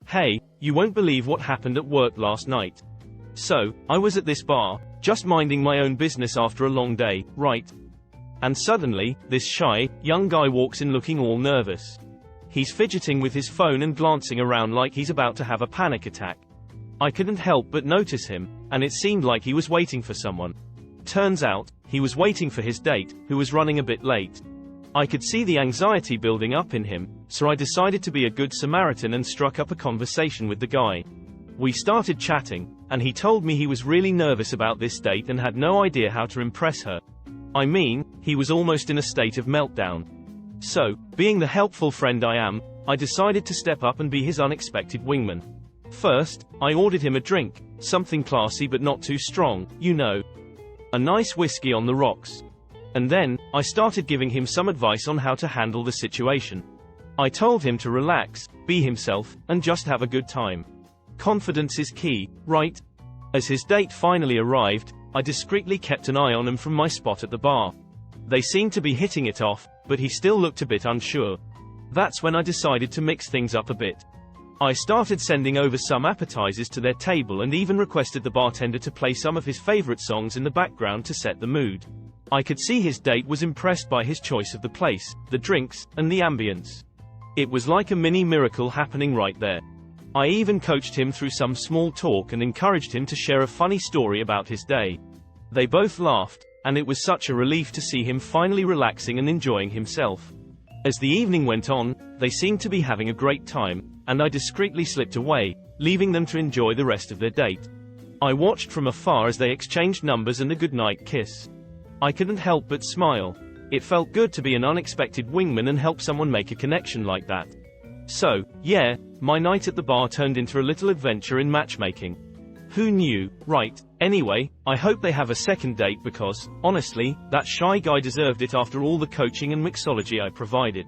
Hey, you won't believe what happened at work last night. So, I was at this bar, just minding my own business after a long day, right? And suddenly, this shy, young guy walks in looking all nervous. He's fidgeting with his phone and glancing around like he's about to have a panic attack. I couldn't help but notice him, and it seemed like he was waiting for someone. Turns out, he was waiting for his date, who was running a bit late. I could see the anxiety building up in him, so I decided to be a good Samaritan and struck up a conversation with the guy. We started chatting, and he told me he was really nervous about this date and had no idea how to impress her. I mean, he was almost in a state of meltdown. So, being the helpful friend I am, I decided to step up and be his unexpected wingman. First, I ordered him a drink, something classy but not too strong, you know. A nice whiskey on the rocks. And then, I started giving him some advice on how to handle the situation. I told him to relax, be himself, and just have a good time. Confidence is key, right? As his date finally arrived, I discreetly kept an eye on him from my spot at the bar. They seemed to be hitting it off, but he still looked a bit unsure. That's when I decided to mix things up a bit. I started sending over some appetizers to their table and even requested the bartender to play some of his favorite songs in the background to set the mood. I could see his date was impressed by his choice of the place, the drinks, and the ambience. It was like a mini miracle happening right there. I even coached him through some small talk and encouraged him to share a funny story about his day. They both laughed, and it was such a relief to see him finally relaxing and enjoying himself. As the evening went on, they seemed to be having a great time, and I discreetly slipped away, leaving them to enjoy the rest of their date. I watched from afar as they exchanged numbers and a goodnight kiss. I couldn't help but smile. It felt good to be an unexpected wingman and help someone make a connection like that. So, yeah, my night at the bar turned into a little adventure in matchmaking. Who knew, right? Anyway, I hope they have a second date because, honestly, that shy guy deserved it after all the coaching and mixology I provided.